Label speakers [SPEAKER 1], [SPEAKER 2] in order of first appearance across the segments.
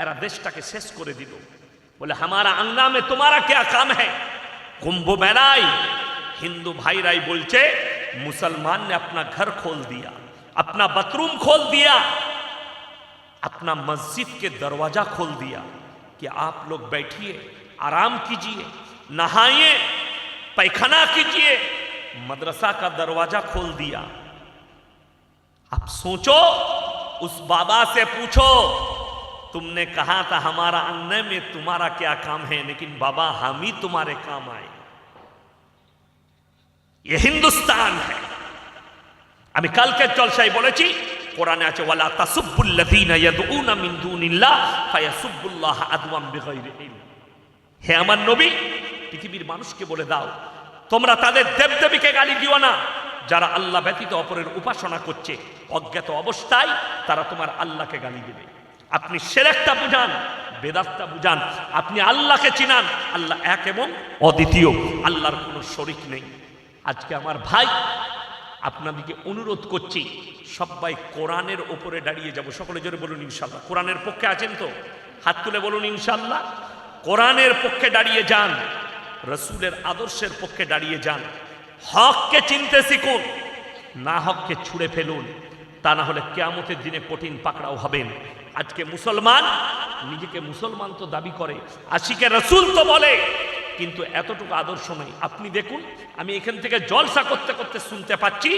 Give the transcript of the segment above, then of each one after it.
[SPEAKER 1] এরা দেশটাকে শেষ করে দিল। বলে হামারা আঙ্গনা মে তোমারা क्या काम है। कुंभ मेलाई हिंदू भाईराई बोलचे मुसलमान ने अपना घर खोल दिया, अपना बाथरूम खोल दिया, अपना मस्जिद के दरवाजा खोल दिया कि आप लोग बैठिए, आराम कीजिए, नहाइए, पैखाना कीजिए। मदरसा का दरवाजा खोल दिया। अब सोचो, उस बाबा से पूछो, तुमने कहा था हमारा अंगने में तुम्हारा क्या काम है, लेकिन बाबा हम ही तुम्हारे काम आए। ये हिंदुस्तान है। আমি কালকে জলসায় বলেছি, কোরআনে আছে ওয়ালা তাসুব্বুল্লাযীনা ইয়াদউনা মিন দুনিল্লাহ ফায়াসুব্বুল্লাহ আদওয়াম বিগাইরি ইলম। হে আমার নবী, পৃথিবীর মানুষকে বলে দাও, তোমরা তাদের দেবদেবীকে গালি দিও না যারা আল্লাহ ব্যতীত অপরের উপাসনা করছে। অজ্ঞাত অবস্থায় তারা তোমার আল্লাহকে গালি দেবে। আপনি শিরকটা বুঝান, বেদাতটা বুঝান, আপনি আল্লাহকে চিনান, আল্লাহ এক এবং অদ্বিতীয়, আল্লাহর কোনো শরীক নেই। আজকে আমার ভাই আপনাদেরকে অনুরোধ করছি, সবাই কোরআনের ওপরে দাঁড়িয়ে যাব। সকলে জোরে বলুন ইনশাআল্লাহ। কোরআনের পক্ষে আছেন তো? হাত তুলে বলুন ইনশাআল্লাহ। কোরআনের পক্ষে দাঁড়িয়ে যান, রসুলের আদর্শের পক্ষে দাঁড়িয়ে যান। হককে চিনতে শিখুন, না হককে ছুঁড়ে ফেলুন, তা না হলে কিয়ামতের দিনে কঠিন পাকড়াও হবেন। আজকে মুসলমান নিজেকে মুসলমান তো দাবি করে, আশিকে রসুল তো বলে, কিন্তু এতটুকু আদর্শ নেই। আপনি দেখুন, আমি এখান থেকে জলসা করতে করতে শুনতে পাচ্ছি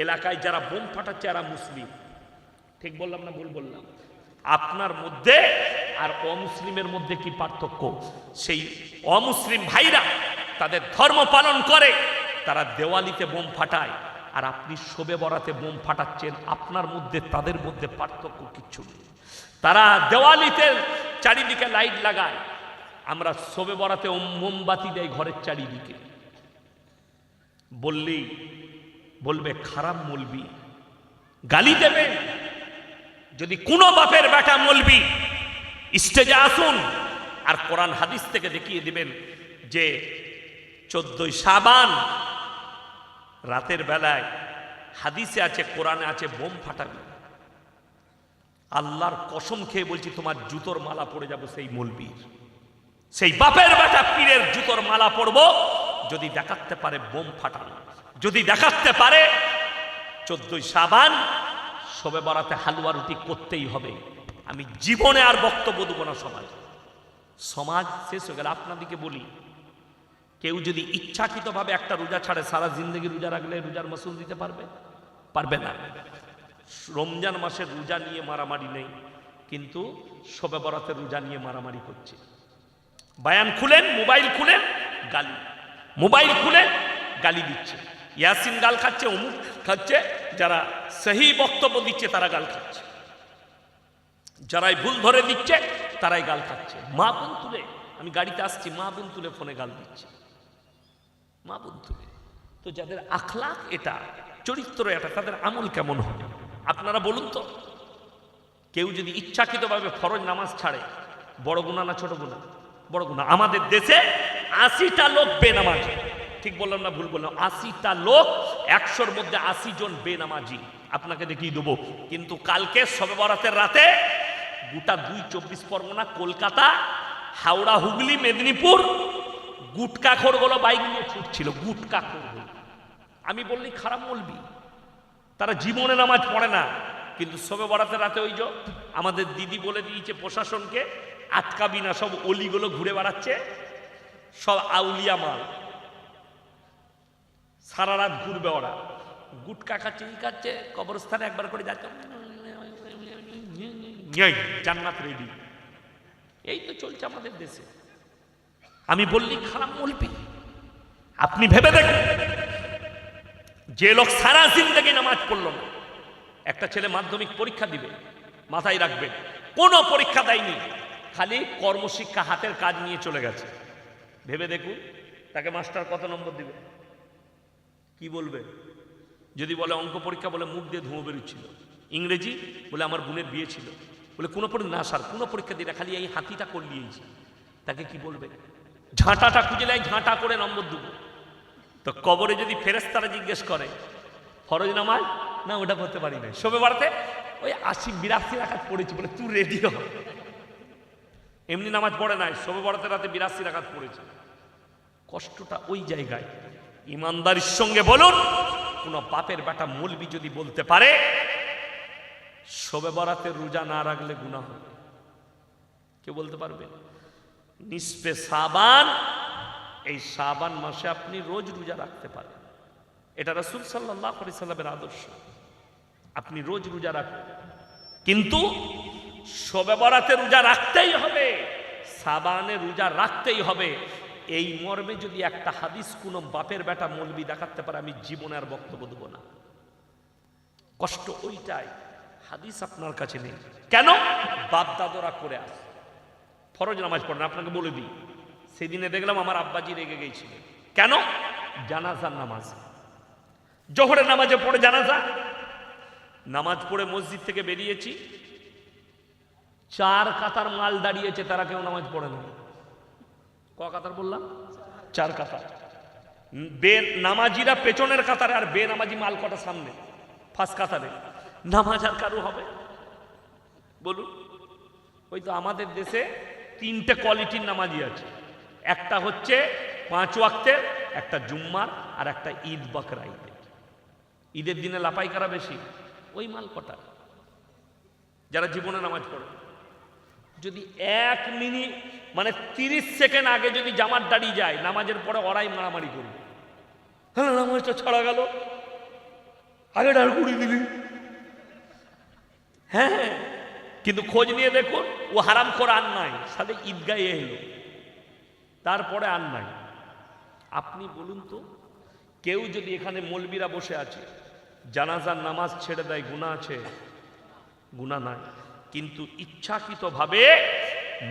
[SPEAKER 1] এলাকায় যারা বোম ফাটাচ্ছে এরা মুসলিম। ঠিক বললাম না ভুল বললাম? আপনার মধ্যে আর অমুসলিমের মধ্যে কি পার্থক্য? সেই অমুসলিম ভাইরা তাদের ধর্ম পালন করে, তারা দেওয়ালিতে বোম ফাটায়, আর আপনি শবে বরাতে বোম ফাটাচ্ছেন। আপনার মধ্যে তাদের মধ্যে পার্থক্য কিচ্ছু নেই। তারা দেওয়ালিতে চারিদিকে লাইট লাগায়, আমরা শবে বরাতে মোমবাতি দেয় ঘরের চারিদিকে। বললেই বলবে খারাপ মৌলবি, গালি দেবেন। যদি কোনো বাপের বেটা মৌলবি স্টেজে আসুন আর কোরআন হাদিস থেকে দেখিয়ে দিবেন যে 14ই শাবান রাতের বেলায় হাদিসে আছে, কোরআনে আছে, বোম ফাটাবে, আল্লাহর কসম খেয়ে বলছি তোমার জুতোর মালা পড়ে যাব সেই মৌলবীর, সেই বাপের বেটা পীরের জুতোর মালা পড়ব যদি দেখাতে পারে বোম ফাটানো, যদি দেখাতে পারে 14ই শাবান শবে বরাতে হালুয়া রুটি করতেই হবে। আমি জীবনে আর বক্তব্য দেবো না। সমাজ শেষ হয়ে গেল। আপনাদেরকে বলি, কেউ যদি ইচ্ছাকৃতভাবে একটা রোজা ছাড়ে, সারা জিন্দগি রোজা রাখলে রোজার মাসুল দিতে পারবে? পারবে না। রমজান মাসের রোজা নিয়ে মারামারি নেই, কিন্তু শবে বরাতের রোজা নিয়ে মারামারি করছে। বায়ান খুলেন, মোবাইল খুলেন, গালি, মোবাইল খুলেন, গালি দিচ্ছে। ইয়াসিন গাল খাচ্ছে, অমুক খাচ্ছে, যারা সহি বক্তব্য দিচ্ছে তারা গাল খাচ্ছে, যারাই ভুল ধরে দিচ্ছে তারাই গাল খাচ্ছে। মা বোন তুলে, আমি গাড়িতে আসছি, মা বোন তুলে ফোনে গাল দিচ্ছে, মা বোন তুলে। তো যাদের আখলাক এটা, চরিত্র এটা, তাদের আমল কেমন হবে আপনারা বলুন তো? কেউ যদি ইচ্ছাকৃতভাবে ফরজ নামাজ ছাড়ে, বড় গুনাহ না ছোট গুনাহ? বড় গুনাহ। আমাদের দেশে 80টা লোক বেনামাজি। ঠিক বললাম না ভুল বললাম? 80টা লোক, 100-র মধ্যে 80 জন বেনামাজি। আপনাকে দেখিয়ে দেবো। কিন্তু কালকে শবে বরাতের রাতে গোটা 24 পরগনা, কলকাতা, হাওড়া, হুগলি, মেদিনীপুর, গুটকা খোরগুলো বাইক নিয়ে ছুটছিল, গুটকা খোরগুলো। আমি বললি খারাপ মৌলবি, তারা জীবনে নামাজ পড়ে না, কিন্তু শবে বরাতের রাতে ওই যে আমাদের দিদি বলে দিয়েছে প্রশাসনকে, আটকাবি না, সব অলিগুলো ঘুরে বেড়াচ্ছে, সব আউলিয়া মাল, সারা রাত ঘুরবে ওরা, গুটকা খাচ্ছে, ই খাচ্ছে, কবরস্থানে একবার করে যাচ্ছে, জান্নাত রেডি। এই তো চলছে আমাদের দেশে। আমি বললি খারাপ মৌলবি। আপনি ভেবে দেখুন, যে লোক সারা জিন্দেগি নামাজ পড়ল না, একটা ছেলে মাধ্যমিক পরীক্ষা দিবে, মাথায় রাখবেন, কোনো পরীক্ষা দেয়নি, খালি কর্মশিক্ষা হাতের কাজ নিয়ে চলে গেছে। ভেবে দেখুন তাকে মাস্টার কত নম্বর দিবে? কি বলবে? যদি বলে অঙ্ক পরীক্ষা, বলে মুখ দিয়ে ধুঁয়ো বেরোচ্ছিল। ইংরেজি বলে আমার বোনের বিয়ে ছিল, বলে কোনো পরীক্ষা না স্যার, কোনো পরীক্ষা দিই না, খালি এই হাতিটা করলিয়েছি। তাকে কি বলবে? ঝাঁটাটা খুঁজে নেয়, ঝাঁটা করে নম্বর দেবো। তো কবরে যদি ফেরেশতারা জিজ্ঞেস করে ফরজ নামাজ, না ওটা করতে পারি না, শবে বরাতে ওই 80-82 রাকাত পড়েছি, বলে তুই রেডি হ, এমনি নামাজ পড়ে নাই, শবে বরাতে রাতে 82 রাকাত পড়েছে। কষ্টটা ওই জায়গায়। ইমানদারির সঙ্গে বলুন, কোন বাপের বেটা মৌলবি যদি বলতে পারে শবে বরাতে রোজা না রাখলে গুনাহ হবে, কেউ বলতে পারবে? নিসফে শাবান, এই শাবান মাসে আপনি রোজ রোজা রাখতে পারেন, এটা রাসূল সাল্লাল্লাহু আলাইহি সাল্লামের আদর্শ। আপনি রোজ রোজা রাখুন, কিন্তু শবে বরাতে রোজা রাখতেই হবে, শাবানে রোজা রাখতেই হবে। এই মর্মে যদি একটা হাদিস কোন বাপের বেটা মৌলবি দেখাতে পারে, আমি জীবনে আর বক্তব্য দেব না। কষ্ট ওইটাই, হাদিস আপনার কাছে নেই। কেন? বাপ দাদরা করে আসে, ফরজ নামাজ পড়েন। আপনাকে বলে দিই, সেদিনে দেখলাম আমার আব্বাজি রেগে গেছিল। কেন? জানাজার নামাজ, জোহরের নামাজে পড়ে জানাজা, নামাজ পড়ে মসজিদ থেকে বেরিয়েছি, 4 কাতার মাল দাঁড়িয়েছে, তারা কেউ নামাজ পড়ে না। ক কাতার বললাম? 4 কাতার। নামাজিরা পেছনের কাতারে, আর বেনামাজি মাল কটা সামনে, ফার্স্ট কাতারে। নামাজ আর কারো হবে? বলুন। ওই তো আমাদের দেশে 3টে কোয়ালিটির নামাজি আছে, একটা হচ্ছে 5 ওয়াক্তের, একটা জুম্মার, আর একটা ঈদ বকরা ঈদের। ঈদের দিনে লাপাই করা বেশি, ওই মাল কটা যারা জীবনে নামাজ পড়ে। যদি 1 মিনিট মানে 30 সেকেন্ড আগে যদি জামাত দাঁড়িয়ে যায়, নামাজের পরে ওরাই মারামারি করবে, হ্যাঁ নামাজটা ছাড়া গেল, আগে ডাল কুড়ি দিলি। হ্যাঁ, কিন্তু খোঁজ নিয়ে দেখুন, ও হারাম করে আর নাই, সাথে ঈদগাহে এলো, তারপরে আর নাই। আপনি বলুন তো, কেউ যদি এখানে মৌলবীরা বসে আছে জানাজার নামাজ ছেড়ে দেয়, গুনাহ আছে? গুনাহ নাই। কিন্তু ইচ্ছাকৃতভাবে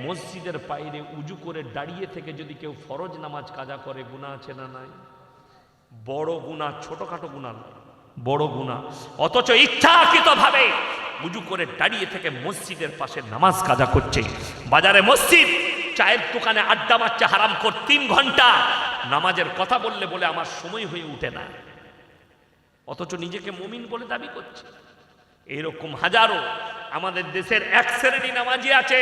[SPEAKER 1] মসজিদের বাইরে উজু করে দাঁড়িয়ে থেকে যদি কেউ ফরজ নামাজ কাজা করে, গুনাহ আছে না নাই? বড় গুনাহ, ছোটখাটো গুনাহ নয়, বড় গুনাহ। অথচ ইচ্ছাকৃতভাবে উজু করে দাঁড়িয়ে থেকে মসজিদের পাশে নামাজ কাজা করছে। বাজারে মসজিদ, চায়ের দোকানে আড্ডা মারছে হারাম কর 3 ঘন্টা, নামাজের কথা বললে বলে আমার সময় হয়ে উঠে না, অথচ নিজেকে মুমিন বলে দাবি করছে। এরকম হাজারো আমাদের দেশের 1 শ্রেণী নামাজি আছে,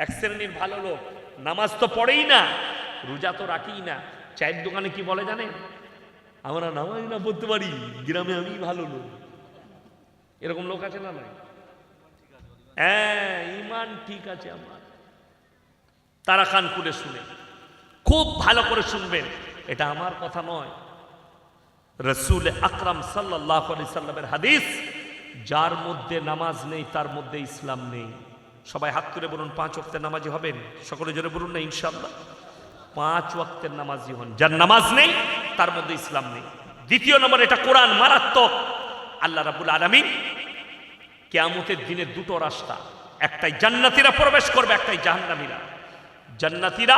[SPEAKER 1] 1 শ্রেণীর ভালো লোক, নামাজ তো পড়েই না, রোজা তো রাখেই না, চায়ের দোকানে কি বলে জানেন? আমরা নামাজ না পড়তে পারি, গ্রামে আমি ভালো লোক। এরকম লোক আছে না নাই? হ্যাঁ, ইমান ঠিক আছে আমার। তারা কান খুলে শুনে, খুব ভালো করে শুনবেন, এটা আমার কথা নয়, রাসূল আকরাম সাল্লাল্লাহু আলাইহি সাল্লামের হাদিস, যার মধ্যে নামাজ নেই তার মধ্যে ইসলাম নেই। সবাই হাত তুলে বলুন, 5 ওয়াক্তের নামাজি হবেন? সকলে জোরে বলুন না ইনশাআল্লাহ। 5 ওয়াক্তের নামাজি হন, যার নামাজ নেই তার মধ্যে ইসলাম নেই। দ্বিতীয় নম্বর, এটা কোরআন মারাত্মক। আল্লাহ রাব্বুল আলামিন কিয়ামতের দিনে 2টো রাস্তা, একটাই জান্নাতীরা প্রবেশ করবে, একটাই জাহান্নামীরা। জান্নাতীরা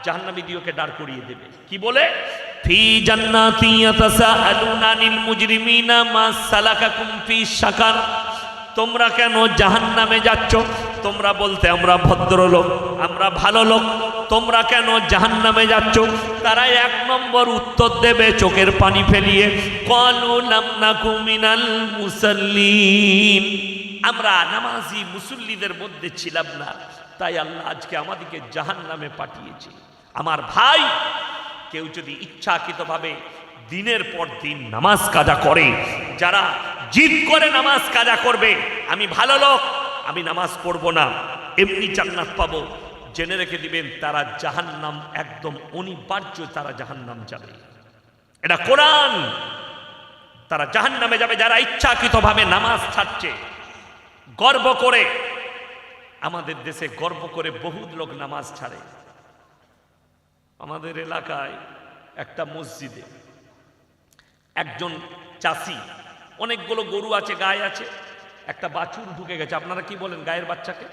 [SPEAKER 1] জাহান্নামীদেরকে দাঁড় করিয়ে দেবে, কি বলে? ফি জান্নাতি ইয়াতাসাআলুনা আনিল মুজরিমিনা মা সালাকাকুম ফি সাকার। তোমরা কেন জাহান্নামে যাচ্ছ? তোমরা বলতে আমরা ভদ্রলোক, আমরা ভালো লোক, তোমরা কেন জাহান্নামে যাচ্ছ? তারা 1 নম্বর উত্তর দেবে চোখের পানি ফেলিয়ে, ক্বালু লাম নাকু মিনাল মুসাল্লিন। আমরা নামাজি মুসল্লিদের মধ্যে ছিলাম না, তাই আল্লাহ আজকে আমাদেরকে জাহান্নামে পাঠিয়েছে। আমার ভাই, কেউ যদি ইচ্ছাকৃতভাবে দিনের পর দিন নামাজ কাজা করে, যারা জিদ করে নামাজ কাজা করবে, আমি ভালো লোক, আমি নামাজ পড়বো না, এমনি জান্নাত পাবো, জেনে রেখে দিবেন তারা জাহান্নাম একদম অনিবার্য, তারা জাহান্নাম যাবে। এটা কোরআন। তারা জাহান্নামে যাবে যারা ইচ্ছাকৃতভাবে নামাজ ছাড়ছে, গর্ব করে। আমাদের দেশে গর্ব করে বহুত লোক নামাজ ছাড়ে। আমাদের এলাকায় একটা মসজিদে একজন চাষি, অনেকগুলো গরু আছে, গায়ে আছে, একটা বাছুর ঢুকে গেছে। আপনারা কি বলেন গায়ের বাচ্চাকে?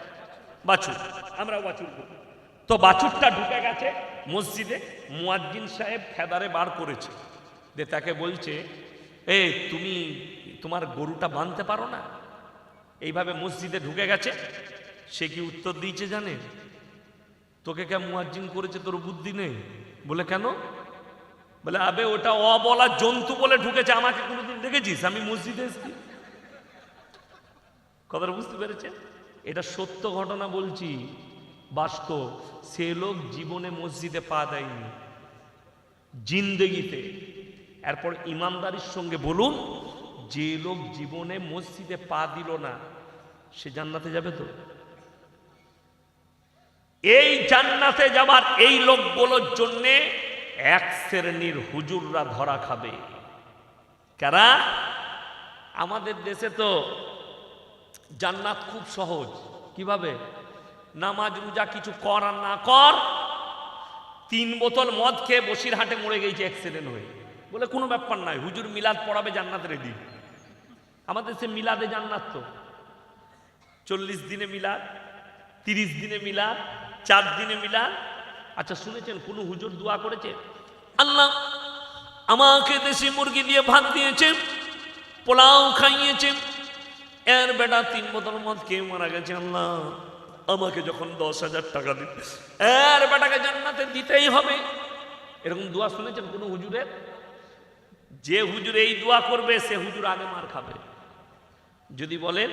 [SPEAKER 1] বাছুর, আমরাও বাছুর বলি। তো বাছুরটা ঢুকে গেছে মসজিদে, মুয়াজ্জিন সাহেব ফেদারে বার করেছে, যে তাকে বলছে, এ তুমি তোমার গরুটা বাঁধতে পারো না? এইভাবে মসজিদে ঢুকে গেছে। সে কি উত্তর দিয়েছে জানে? তোকে কে মুয়াজ্জিন করেছে, তোর বুদ্ধি নেই? বলে কেন? বলে আবে ওটা অবলা জন্তু বলে ঢুকেছে, আমাকে কোনোদিন দেখেছিস? আমি মসজিদে এসেছি। কথাটা বুঝতে পেরেছেন? এটা সত্য ঘটনা বলছি, বাস্তব, সে লোক জীবনে মসজিদে পা দেয়নি জিন্দেগিতে। এরপর ইমানদারির সঙ্গে বলুন, যে লোক জীবনে মসজিদে পা দিল না সে জান্নাতে যাবে তো? এই জান্নাতে যাবার এই লোকগুলোর জন্যে এক শ্রেণীর হুজুররা ধরা খাবে। কারা? আমাদের দেশে তো জান্নাত খুব সহজ। কিভাবে? নামাজ রোজা কিছু কর আর না কর, 3 বোতল মদ খেয়ে বসিরহাটে মরে গেছে অ্যাক্সিডেন্ট হয়ে, বলে কোনো ব্যাপার নাই, হুজুর মিলাদ পড়াবে, জান্নাত রেডি। আমাদের সে মিলাদে জান্নাত তো 40 দিনে মিলাদ, 30 দিনে মিলাদ, 4 দিনে মিলাদ। আচ্ছা শুনেছেন কোন হুজুর দোয়া করেছে, আল্লাহ আমাকে দেশি মুরগি দিয়ে ভাত দিয়েছে, পোলাও খাইয়েছে, এর বেটা 3 বোতল মদ খেয়ে মারা গেছে, আল্লাহ আমাকে যখন 10,000 টাকা দিন, এর বেটাকে জান্নাতে দিতেই হবে? এরকম দোয়া শুনেছেন কোন হুজুরের? যে হুজুর এই দোয়া করবে সে হুজুর আগে মার খাবে। যদি বলেন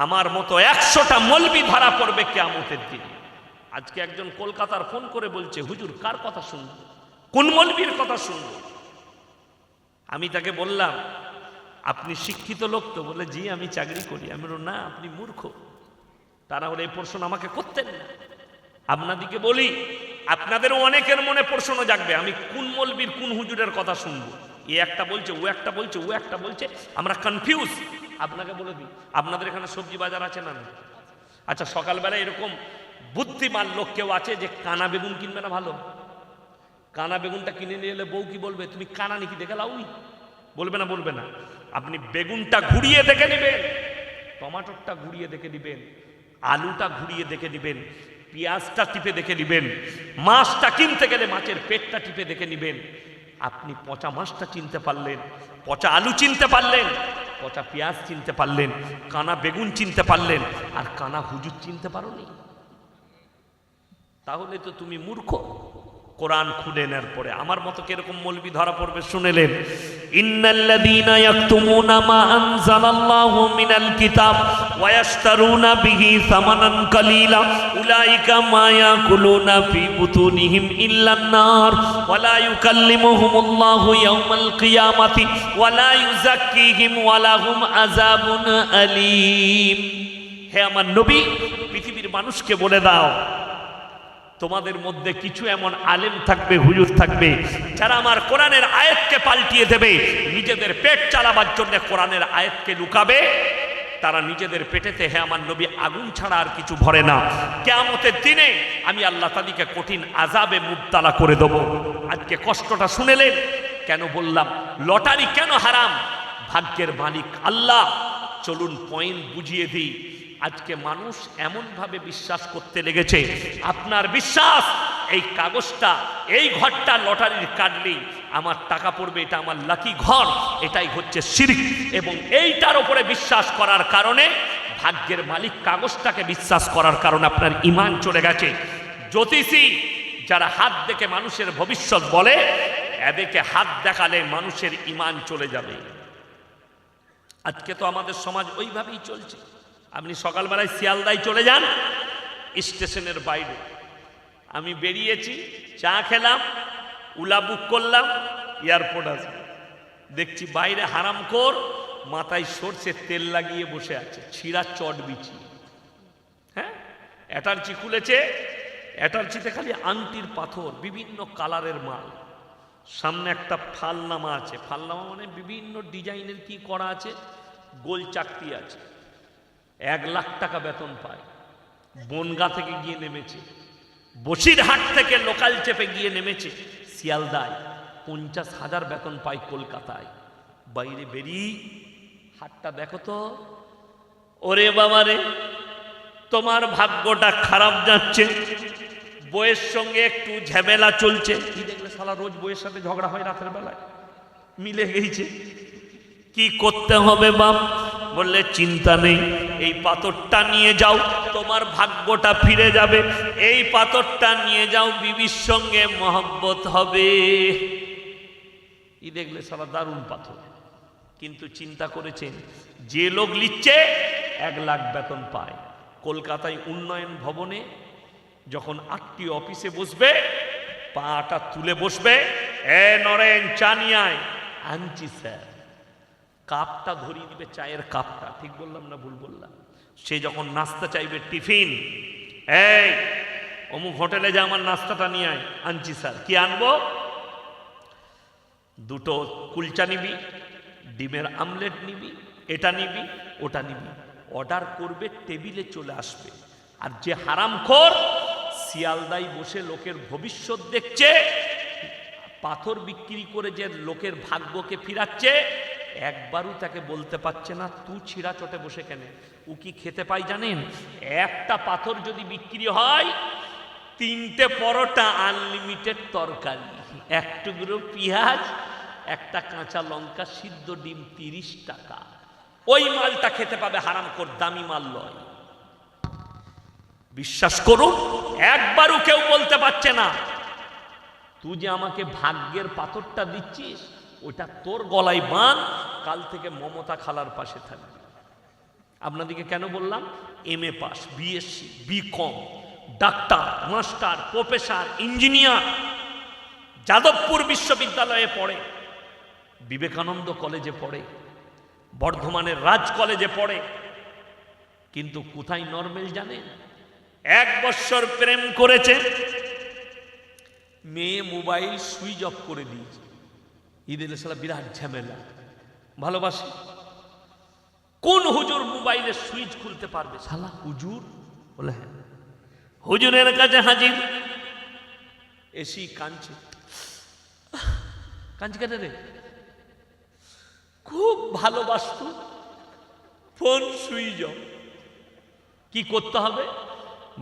[SPEAKER 1] আমার মতো 100টা মলবি ধরা পড়বে কিয়ামতের দিন। আজকে একজন কলকাতার ফোন করে বলছে, হুজুর কার কথা শুনবো, কোন মলবির কথা শুনবো? আমি তাকে বললাম, আপনি শিক্ষিত লোক তো? বলে জি আমি চাকরি করি। আমি বললাম না, আপনি মূর্খ। তারা ওর এই প্রশ্ন আমাকে করতেন না। আপনাদিকে বলি, আপনাদেরও অনেকের মনে প্রশ্ন জাগবে, আমি কোন মলবির কোন হুজুরের কথা শুনবো? এ একটা বলছে, ও একটা বলছে, ও একটা বলছে, আমরা কনফিউজ। আপনাকে বলে দিই, আপনাদের এখানে সবজি বাজার আছে না? আচ্ছা সকালবেলা এরকম বুদ্ধিমান লোক কেউ আছে যে কানা বেগুন কিনবে না? ভালো কানা বেগুনটা কিনে নিয়ে এলে বউ কি বলবে, তুমি কানা নাকি দেখে লাউই? বলবে না? বলবে না। আপনি বেগুনটা ঘুরিয়ে দেখে নেবেন, টমাটোরটা ঘুরিয়ে দেখে দিবেন, আলুটা ঘুরিয়ে দেখে দিবেন, পেঁয়াজটা টিপে দেখে নিবেন, মাছটা কিনতে গেলে মাছের পেটটা টিপে দেখে নিবেন। আপনি পচা মাছটা চিনতে পারলেন, পচা আলু চিনতে পারলেন, পচা পেঁয়াজ চিনতে পারলেন, কানা বেগুন চিনতে পারলেন, আর কানা হুজুর চিনতে পারোনি? তাহলে তো তুমি মূর্খ। কোরআন খুলে নেওয়ার পরে আমার মতো কিরকম মৌলবি ধরা পড়বে শুনেলেন, ইন্নাল্লাযীনা ইয়াকতুমুনা মা আনজালাল্লাহু মিনাল কিতাব ওয়া ইয়াশতারুনা বিহি সামানান কালীলা উলাইকা মা ইয়াকুলুনা ফি বুতুনিহিম ইল্লান নার ওয়া লা ইউকাল্লিমুহুমুল্লাহু ইয়াওমাল কিয়ামাতি ওয়া লা ইউযাক্কিহিম ওয়া লাহুম আযাবুন আলীম। হে আমার নবী, পৃথিবীর মানুষকে বলে দাও, তোমাদের মধ্যে কিছু এমন আলেম থাকবে, হুজুর থাকবে, যারা আমার কোরআনের আয়াতকে পাল্টিয়ে দেবে, নিজেদের পেট চালাবার জন্য কোরআনের আয়াতকে লুকাবে। তারা নিজেদের পেটেতে, হে আমার নবী, আগুন ছাড়া আর কিছু ভরে না। কিয়ামতের দিনে আমি আল্লাহ তাদেরকে কঠিন আযাবে মুবতালা করে দেব। আজকে কষ্টটা শুনেলেন। কেন বললাম লটারি কেন হারাম? ভাগ্যের মালিক আল্লাহ। চলুন পয়েন্ট বুঝিয়ে দিই। আজকে মানুষ এমনভাবে বিশ্বাস করতে লেগেছে, আপনার বিশ্বাস এই কাগজটা, এই ঘরটা লটারির কাটলেই আমার টাকা পড়বে, এটা আমার লাকি ঘর, এটাই হচ্ছে শিরক। এবং এইটার উপরে বিশ্বাস করার কারণে, ভাগ্যের মালিক কাগজটাকে বিশ্বাস করার কারণে আপনার ঈমান চলে গেছে। জ্যোতিষী যারা হাত দেখে মানুষের ভবিষ্যৎ বলে, এদেরকে হাত দেখালে মানুষের ঈমান চলে যাবে। আজকে তো আমাদের সমাজ ওইভাবেই চলছে। আপনি সকালবেলায় শিয়ালদায় চলে যান, স্টেশনের বাইরে আমি বেরিয়েছি, চা খেলাম, উলা বুক করলাম, এয়ারপোর্ট আসবে, দেখছি বাইরে হারামখোর মাথায় সরষের তেল লাগিয়ে বসে আছে, ছিঁড়া চট বিছিয়ে। হ্যাঁ, অ্যাটার্জি খুলেছে, অ্যাটার্জিতে খালি আংটির পাথর, বিভিন্ন কালারের মাল। সামনে একটা ফালনামা আছে, ফালনামা মানে বিভিন্ন ডিজাইনের কি করা আছে, গোল চাকতি আছে। 1 লাখ টাকা বেতন পায়। বনগা থেকে গিয়ে নেমেছে, বসিরহাট থেকে লোকাল চেপে গিয়ে নেমেছে শিয়ালদায়। 50,000 বেতন পায় কলকাতায়। বাইরে বেরিয়ে হাটটা দেখো তো, ওরে বাবারে, তোমার ভাগ্যটা খারাপ যাচ্ছে। বইয়ের সঙ্গে একটু ঝামেলা চলছে। কি দেখলে শালা রোজ বইয়ের সাথে ঝগড়া হয় রাতের বেলায়, মিলে গেছে। কি করতে হবে বাপ? বললে চিন্তা নেই, এই পাথরটা নিয়ে যাও, তোমার ভাগ্যটা ফিরে যাবে। এই পাথরটা নিয়ে যাও, বিবির সঙ্গে মহব্বত হবে। ই দেখলে সারা দারুণ পাথর। কিন্তু চিন্তা করেছেন, যে লোক লিখছে 1 লাখ বেতন পায়, কলকাতায় উন্নয়ন ভবনে যখন আটটি অফিসে বসবে পাটা তুলে বসবে, এ নরেন চা নিয়ে আয়, আনছি স্যার। কাপটা ধরিয়ে দিবে, চায়ের কাপটা। ঠিক বললাম না ভুল বললাম? সে যখন নাস্তা চাইবে, টিফিন, এই অমুক হোটেলে যা আমার নাস্তাটা নিয়ে আয়, আনছি স্যার। কি আনবো? দুটো কুলচা নিবি, ডিমের আমলেট নিবি, এটা নিবি, ওটা নিবি। অর্ডার করবে, টেবিলে চলে আসবে। আর যে হারামখোর শিয়ালদায় বসে লোকের ভবিষ্যৎ দেখছে, পাথর বিক্রি করে যে লোকের ভাগ্যকে ফিরাচ্ছে, একবারও তাকে বলতে পারছে না তুই ছিঁড়া চটে বসে কেন। ও কি খেতে পাই জানেন? একটা পাথর যদি বিক্রি হয়, 3টে পরোটা, আনলিমিটেড তরকারি, 1 টুকরো পেঁয়াজ, একটা কাঁচা লঙ্কা, সিদ্ধ ডিম, 30 টাকা। ওই মালটা খেতে পাবে হারামখোর, দামি মাল নয়। বিশ্বাস করুন, একবারও কেউ বলতে পারছে না তুই যে আমাকে ভাগ্যের পাথরটা দিচ্ছিস, ওটা তোর গলায় বাঁধ, কাল থেকে মমতা খালার পাশে থাকবে। আপনাদেরকে কেন বললাম? MA pass, BSc, BCom, doctor, master, professor, engineer, Jadavpur বিশ্ববিদ্যালয়ে পড়ে, বিবেকানন্দ কলেজে পড়ে, বর্ধমানের রাজ কলেজে পড়ে, কিন্তু কোথায় নরমাল জানেন? 1 বছর প্রেম করেছে, মেয়ে মোবাইল সুইচ অফ করে দিয়েছে। ঈদের সালা বিরাট ঝামেলা। ভালোবাসে, কোন হুজুর মোবাইলের সুইচ খুলতে পারবে? শালা হুজুর। বলে হ্যাঁ। হুজুরের কাছে হাজির, এসি কাঁদছে। কাঁদছে কেন রে? খুব ভালোবাসত, ফোন সুইচ অফ। কি করতে হবে?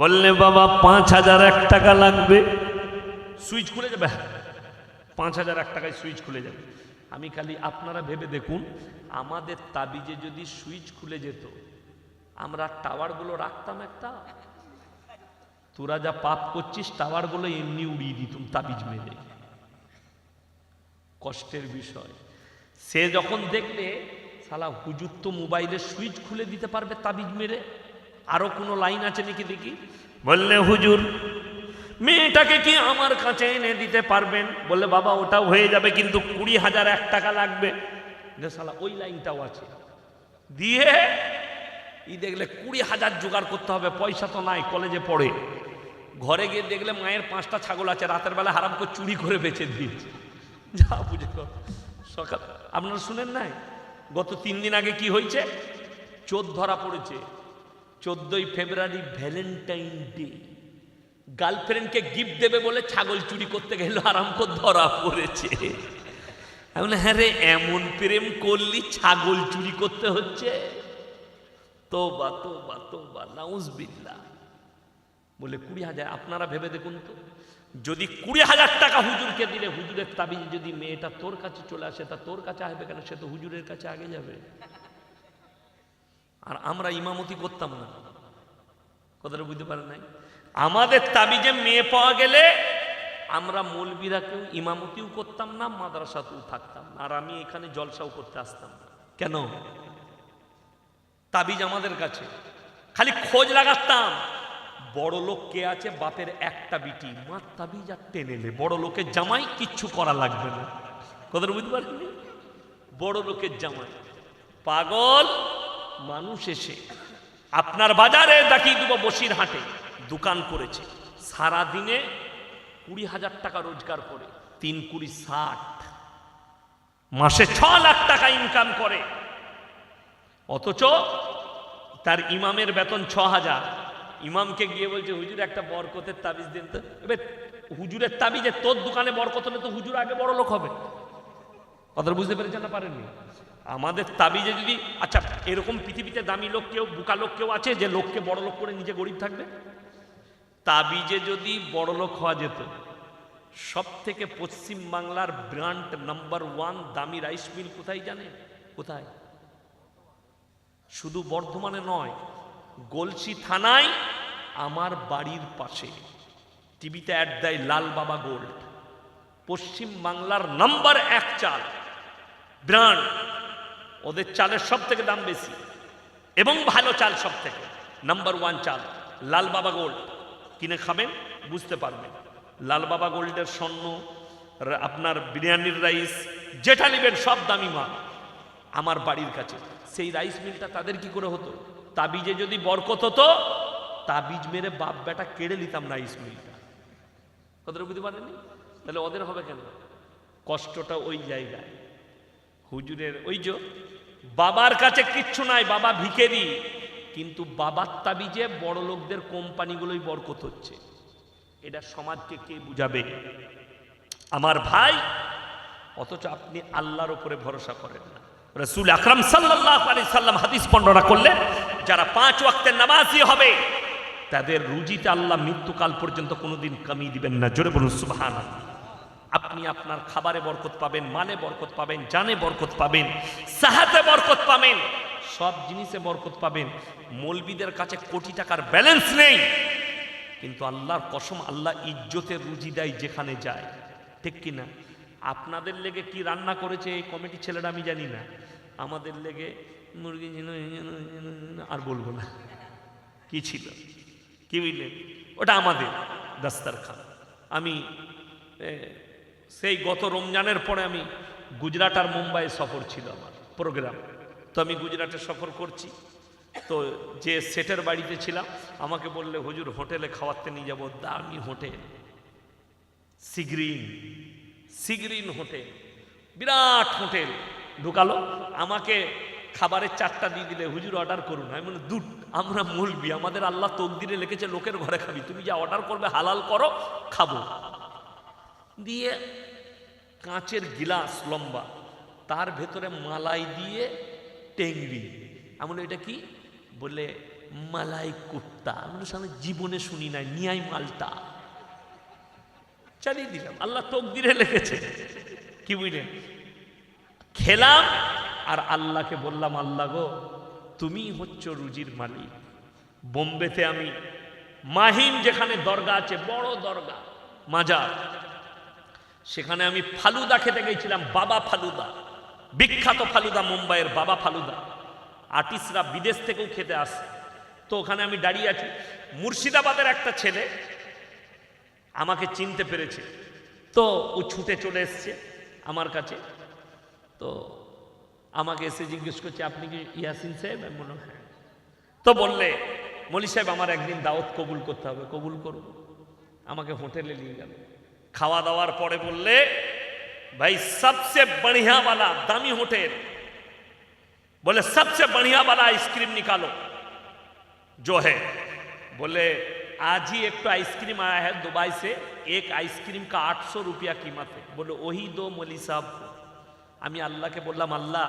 [SPEAKER 1] বললে বাবা 5001 টাকা লাগবে, সুইচ খুলে যাবে। 5001 টাকায় সুইচ খুলে যাবে। আমি খালি আপনারা ভেবে দেখুন, আমাদের তাবিজে যদি সুইচ খুলে যেত, আমরা টাওয়ারগুলো রাখতাম একটা? তোরা যা পাপ করছিস, টাওয়ারগুলো এমনি উড়িয়ে দিতুম তাবিজ মেরে। কষ্টের বিষয়। সে যখন দেখলে শালা হুজুর তো মোবাইলের সুইচ খুলে দিতে পারবে তাবিজ মেরে, আরো কোনো লাইন আছে নাকি দেখি। বললে হুজুর মেয়েটাকে কি আমার কাছে এনে দিতে পারবেন? বললে বাবা ওটাও হয়ে যাবে, কিন্তু 20,001 টাকা লাগবে। শালা ওই লাইনটাও আছে। দিয়ে দেখলে 20,000 জোগাড় করতে হবে, পয়সা তো নাই, কলেজে পড়ে। ঘরে গিয়ে দেখলে মায়ের 5টা ছাগল আছে, রাতের বেলা হারাম করে চুরি করে বেচে দিয়েছে। যা বুঝে সকাল। আপনারা শুনেন নাই গত 3 দিন আগে কি হয়েছে? চোর ধরা পড়েছে। 14ই ফেব্রুয়ারি ভ্যালেন্টাইন ডে। গার্লফ্রেন্ডকে গিফট দেবে বলে ছাগল চুরি করতে গেল, আরাম করে ধরা পড়েছে। হ্যাঁ রে, এমন প্রেম করলি ছাগল চুরি করতে হচ্ছে? তোবা তোবা তোবা, নাউজুবিল্লাহ। বলে 20,000। আপনারা ভেবে দেখুন তো, যদি 20,000 টাকা হুজুরকে দিলে, হুজুরের তাবিজ যদি মেয়েটা তোর কাছে চলে আসে, তা তোর কাছে আসবে কেন? সে তো হুজুরের কাছে আগে যাবে। আর আমরা ইমামতি করতাম না। কথাটা বুঝতে পারেন নাই? আমাদের তাবিজে মেয়ে পাওয়া গেলে আমরা মৌলবীরাকেও ইমামতিও করতাম না, মাদ্রাসাতেও থাকতাম না, আর আমি এখানে জলসাও করতে আসতাম না। কেন? তাবিজ আমাদের কাছে। খালি খোঁজ লাগাতাম, বড় লোক কে আছে, বাপের একটা বিটি, মার তাবিজ আর টেনেলে বড় লোকের জামাই, কিচ্ছু করা লাগবে না। কথাটা বুঝতে পারেননি? বড় লোকের জামাই। পাগল মানুষ এসে আপনার বাজারে দেখিয়ে দেবো, বসিরহাটে দোকান করেছে, সারা দিনে 20,000 টাকা রোজগার করে, 3 কুড়ি 60, মাসে 6 লাখ টাকা ইনকাম করে। অথচ তার ইমামের বেতন 6,000। ইমামকে গিয়ে বলছে হুজুর একটা বরকতের তাবিজ দিন তো। এবার হুজুরের তাবিজে তোর দোকানে বরকত হলে তো হুজুর আগে বড় লোক হবে। কথা বুঝতে পেরেছেন না পারেননি? আমাদের তাবিজে যদি, আচ্ছা এরকম পৃথিবীতে দামি লোক কেউ, বোকা লোক কেউ আছে যে লোককে বড় লোক করে নিজে গরিব থাকবে? তাবিজে যদি বড় লোক হওয়া যেত, সব থেকে পশ্চিম বাংলার ব্র্যান্ড নাম্বার 1 দামি রাইস মিল কোথায় জানেন? কোথায়? শুধু বর্ধমানে নয়, গলসি থানায় আমার বাড়ির পাশে টিভিতে অ্যাড দেয় লাল বাবা গোল্ড। পশ্চিম বাংলার নাম্বার 1 চাল, ব্র্যান্ড। ওদের চালের সব থেকে দাম বেশি এবং ভালো চাল, সব থেকে নাম্বার 1 চাল লাল বাবা গোল্ড। কিনে খাবেন, বুঝতে পারবেন। লাল বাবা গোল্ডের স্বর্ণ, আপনার বিরিয়ানির রাইস, যেটা নেবেন সব দামি মাল আমার বাড়ির কাছে। সেই রাইস মিলটা তাদের কি করে হতো? তাবিজে যদি বরকত হতো, তাবিজ মেরে বাপ বেটা কেড়ে নিতাম রাইস মিলটা। কথাটা বুঝতে পারেননি? তাহলে ওদের হবে কেন? কষ্টটা ওই জায়গায়। হুজুরের ওই যে বাবার কাছে কিচ্ছু নাই, বাবা ভিখেরি, কিন্তু বাবার তাবিজে বড় লোকদের কোম্পানিগুলোই বরকত হচ্ছে। এটা সমাজকে কে বুঝাবে? আমার ভাই, অথচ আপনি আল্লাহর উপরে ভরসা করেন না। রাসূল আকরাম সাল্লাল্লাহু আলাইহি সাল্লাম হাদিস বর্ণনা করলেন, যারা 5 ওয়াক্তের নামাজি হবে তাদের রুজিতে আল্লাহ মৃত্যুকাল পর্যন্ত কোনোদিন কমি দিবেন না। জোরে বলুন সুবহানাল্লাহ। আপনি আপনার খাবারে বরকত পাবেন, মালে বরকত পাবেন, জানে বরকত পাবেন, সাহাতে বরকত পাবেন, সব জিনিসে বরকত পাবেন। মৌলবীদের কাছে কোটি টাকার ব্যালেন্স নেই, কিন্তু আল্লাহর কসম আল্লাহ ইজ্জতের রুজি দেয় যেখানে যায়। ঠিক কিনা? আপনাদের লেগে কি রান্না করেছে এই কমিটি ছেলেরা আমি জানি না, আমাদের লেগে মুরগি আর বলবো না কি ছিল, কি বুঝলেন? ওটা আমাদের দাস্তারখান। আমি সেই গত রমজানের পরে আমি গুজরাট আর মুম্বাই সফর ছিল আমার প্রোগ্রাম, তো আমি গুজরাটে সফর করছি। তো যে সেটের বাড়িতে ছিলাম আমাকে বললে হুজুর হোটেলে খাওয়াতে নিয়ে যাবো, দামি হোটেল, সিগ্রিন হোটেল, বিরাট হোটেল। ঢুকালো, আমাকে খাবারের চারটা দিয়ে দিলে, হুজুর অর্ডার করুন। আমি বলি দুধ, আমরা মৌলবি, আমাদের আল্লাহ তকদিরে লিখেছে লোকের ঘরে খাবি, তুমি যা অর্ডার করবে হালাল করো, খাবো। দিয়ে কাঁচের গিলাস লম্বা, তার ভেতরে মালাই দিয়ে টেংরি। আমি বলি এটা কি? বলে মালাই কুফতা। আমি সামনে জীবনে শুনি নাই, নিয়াই মালটা। চালিয়ে দিলাম, আল্লাহ তকদিরে লিখেছে। কি বুঝলেন? খেলাম আর আল্লাহকে বললাম, আল্লাহ গো তুমি হচ্ছ রুজির মালিক। বোম্বেতে আমি মাহিম যেখানে দরগা আছে, বড় দরগা মাজার, সেখানে আমি ফালুদা খেতে গেছিলাম। বাবা ফালুদা, বিখ্যাত ফালুদা, মুম্বাইয়ের বাবা ফালুদা, আর্টিস্টরা বিদেশ থেকেও খেতে আসে। তো ওখানে আমি দাঁড়িয়ে আছি, মুর্শিদাবাদের একটা ছেলে আমাকে চিনতে পেরেছে, তো ও ছুটে চলে এসছে আমার কাছে। তো আমাকে এসে জিজ্ঞেস করছে, আপনি কি ইয়াসিন সাহেব? আমি বললাম হ্যাঁ। তো বললে, মলি সাহেব আমার একদিন দাওয়াত কবুল করতে হবে। কবুল করব। আমাকে হোটেলে নিয়ে গেল। খাওয়া দাওয়ার পরে বললে, ভাই সবচেয়ে बढ़िया वाला दामी होटल, बोले सबसे बढ़िया वाला आइसक्रीम निकालो जो है। बोले आज ही एक तो आइसक्रीम आया है दुबई से, एक आइसक्रीम का 800 रुपया कीमत है। बोले वही दो मौली साहब। আমি আল্লাহকে বললাম, আল্লাহ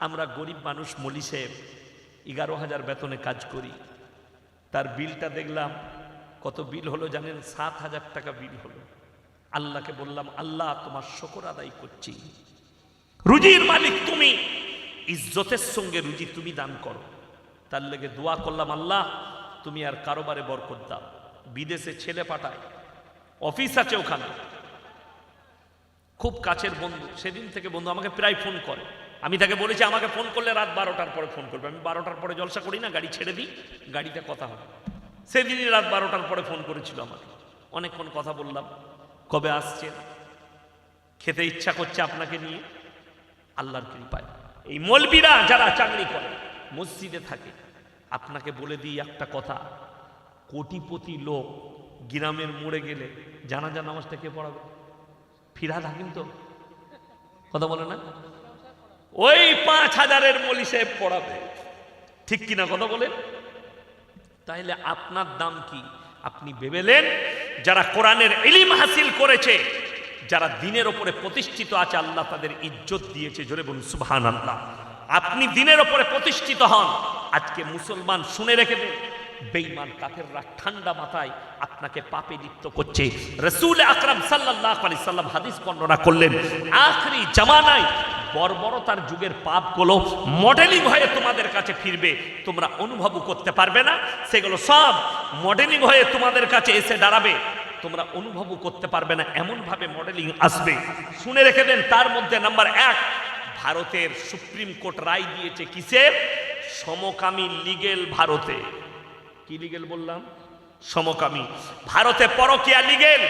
[SPEAKER 1] আমরা গরিব মানুষ, মৌলি সাহেব 11,000 বেতনে কাজ করি, তার বিলটা দেখলাম, কত বিল হলো জানেন? 7,000 টাকা বিল হলো। আল্লাহকে বললাম, আল্লাহ তোমার শুকর আদায় করছি, রুজির মালিক তুমি, ইজ্জতের সঙ্গে রুজি তুমি দান করো। তার লেগে দোয়া করলাম, আল্লাহ তুমি আর কারোবারে বরকত দাও। বিদেশে ছেলে পাঠায়, অফিস আছে ওখানে, খুব কাছের বন্ধু। সেদিন থেকে বন্ধু আমাকে প্রায় ফোন করে। আমি তাকে বলেছি আমাকে ফোন করলে রাত 12টার পরে ফোন করবে। আমি 12টার পরে জলসা করি না, গাড়ি ছেড়ে দিই, গাড়িতে কথা হবে। সেদিনই রাত 12টার পরে ফোন করেছিল আমাকে, অনেকক্ষণ কথা বললাম। কবে আসছে? খেতে ইচ্ছা করছে আপনাকে নিয়ে। আল্লাহর কৃপায় এই মৌলবীরা যারা চাকরি করে, মসজিদে থাকে, আপনাকে বলে দিই একটা কথা, কোটিপতি লোক গ্রামের মোড়ে গেলে জানাজা নামাজটা কে পড়াবে? ফিরহাদ হাকিম তো কথা বলে না, ওই 5,000-এর মৌলী সাহেব পড়াবে। ঠিক কিনা কথা বলেন? তাহলে আপনার দাম কি? আপনি ভেবেলেন যারা কোরআনের ইলম হাসিল করেছে, যারা দ্বীনের উপরে প্রতিষ্ঠিত আছে, আল্লাহ তাদের ইজ্জত দিয়েছে। জোরে বলুন সুবহানাল্লাহ। আপনি দ্বীনের উপরে প্রতিষ্ঠিত হন। আজকে মুসলমান শুনে রেখে দেন, বেঈমান কাফেররা ঠান্ডা মাথায় আপনাকে পাপে লিপ্ত করছে। রাসূল আকরাম সাল্লাল্লাহু আলাইহি সাল্লাম হাদিস বর্ণনা করলেন, আখরি জামানায় বর্বরতার যুগের পাপগুলো মডেলিং হয়ে তোমাদের কাছে ফিরবে, তোমরা অনুভবও করতে পারবে না। সেগুলো সব মডেলিং হয়ে তোমাদের কাছে এসে দাঁড়াবে, তোমরা অনুভবও করতে পারবে না, এমন ভাবে মডেলিং আসবে। শুনে রেখে দেন, তার মধ্যে নাম্বার 1, ভারতের সুপ্রিম কোর্ট রায় দিয়েছে কিসের? সমকামী লিগেল। ভারতে কি লিগেল বললাম? সমকামী। ভারতে পরকীয়া লিগেল,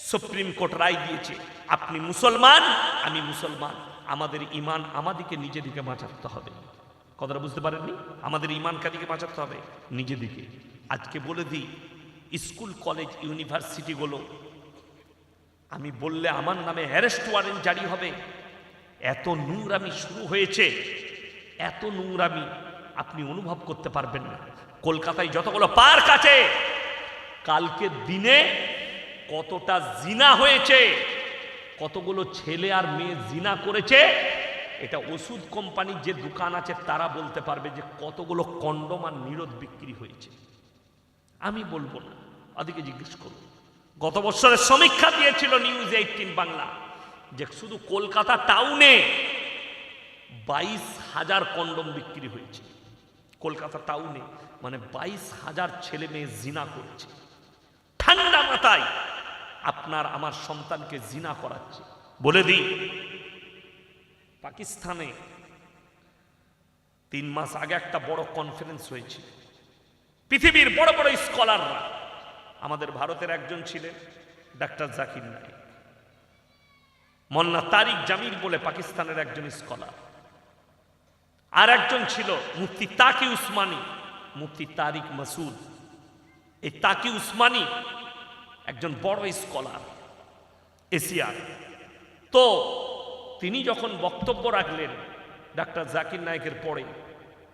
[SPEAKER 1] সুপ্রিম কোর্ট রায় দিয়েছে আপনি মুসলমান আমি মুসলমান, আমাদের ইমান আমাদিকে নিজেদিকে বাঁচাতে হবে। কথাটা বুঝতে পারেননি? আমাদের ইমান কাদিকে বাঁচাতে হবে নিজেদিকে। আজকে বলে দিই, স্কুল কলেজ ইউনিভার্সিটিগুলো আমি বললে আমার নামে অ্যারেস্ট ওয়ারেন্ট জারি হবে। এত নোংরামি শুরু হয়েছে, এত নোংরামি আপনি অনুভব করতে পারবেন না। কলকাতায় যতগুলো পার্ক আছে, কালকে দিনে কতটা জিনা হয়েছে, কতগুলো ছেলে আর মেয়ে জিনা করেছে, এটা ওষুধ কোম্পানির যে দোকান আছে তারা বলতে পারবে যে কতগুলো কন্ডম আর নিরোধ বিক্রি হয়েছে। আমি বলবো না, ওদিকে জিজ্ঞেস করুন। গত বছরের সমীক্ষা দিয়েছিল নিউজ 18 বাংলা যে শুধু কলকাতা টাউনে 22,000 কন্ডম বিক্রি হয়েছে। কলকাতা টাউনে মানে 22,000 ছেলে মেয়ে জিনা করেছে। ঠান্ডা মাথায় আপনার আমার সন্তানকে জিনা করাচ্ছে। বলে দিই, পাকিস্তানে 3 মাস আগে একটা বড় কনফারেন্স হয়েছে, পৃথিবীর বড় বড় স্কলাররা। আমাদের ভারতের একজন ছিলেন ডাক্তার জাকির নায়েক, মোল্লা তারিক জামিল বলে পাকিস্তানের একজন স্কলার, আর একজন ছিল মুফতি তাকি উসমানী, মুফতি তারিক মাসুদ। এই তাকি উসমানী একজন বড় স্কলার এশিয়ার। তো তিনি যখন বক্তব্য রাখলেন ডাক্তার জাকির নায়েকের পরে,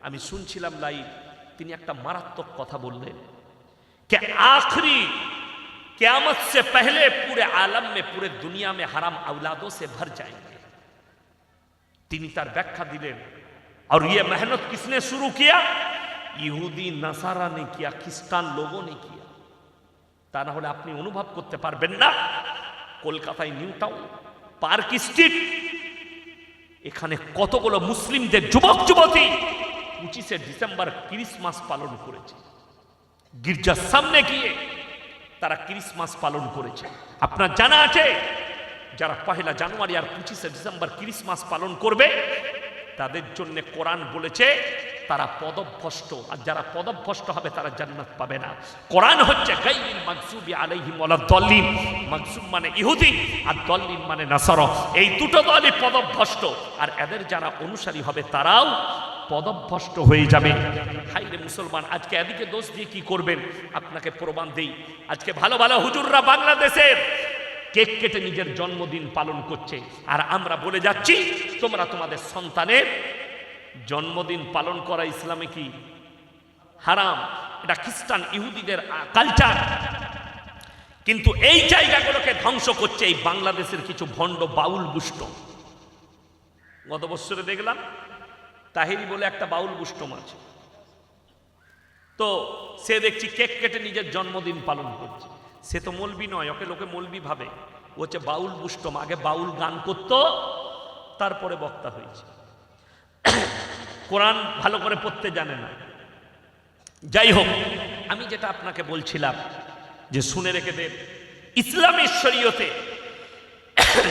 [SPEAKER 1] আমি শুনছিলাম লাইভ, তিনি একটা মারাত্মক কথা বললেন कि आखिरी क़यामत से पहले पूरे आलम में, पूरे दुनिया में हराम औलादों से भर जाएंगे। তিনি তার ব্যাখ্যা দিলেন, और ये मेहनत किसने शुरू किया? ইহুদি নাসারা ने किया, খ্রিস্টান लोगों ने किया। তা না হলে আপনি অনুভব করতে পারবেন না। কলকাতায় নিউ টাউন পার্ক স্ট্রিট, এখানে কতগুলো মুসলিমদের যুবক যুবতী 25শে ডিসেম্বর ক্রিসমাস পালন করেছে। গির্জার সামনে গিয়ে তারা ক্রিসমাস পালন করেছে। আপনার জানা আছে যারা 1 জানুয়ারি আর 25শে ডিসেম্বর ক্রিসমাস পালন করবে তাদের জন্য কোরআন বলেছে তারা পদভ্রষ্ট, আর যারা পদভ্রষ্ট হবে তারা জান্নাত পাবে না। কোরআন হচ্ছে গায়রিল মাগযুবি আলাইহিম ওয়ালাদ দাল্লিন। মাগযুব মানে ইহুদি আর দাল্লিন মানে নাসারা। এই দুটো দলই পদভ্রষ্ট, আর এদের যারা অনুসারী হবে তারাও পদভ্রষ্ট হয়ে যাবে। হাইরে মুসলমান, আজকে এদিকে দোষ দিয়ে কি করবেন? আপনাকে প্রমাণ দেই, আজকে ভালো ভালো হুজুররা বাংলাদেশের কেক কেটে নিজের জন্মদিন পালন করছে, আর আমরা বলে যাচ্ছি তোমরা তোমাদের সন্তানের জন্মদিন পালন করা ইসলামে কি হারাম, এটা খ্রিস্টান ইহুদিদের কালচার। কিন্তু এই জায়গাগুলোকে ধ্বংস করছে এই বাংলাদেশের কিছু ভণ্ড বাউল বুষ্ট। গত বছরে দেখলাম তাহিরি বলে একটা বাউল বুষ্টম আছে, তো সে দেখছি কেক কেটে নিজের জন্মদিন পালন করছে। সে তো মৌলবি নয়, ওকে লোকে মৌলবি ভাবে। ও হচ্ছে বাউল বুষ্টম, আগে বাউল গান করতো তারপরে বক্তা হয়েছে। কোরআন ভালো করে পড়তে জানে না। যাই হোক, আমি যেটা আপনাকে বলছিলাম যে শুনে রেখে দেন, ইসলামের শরীয়তে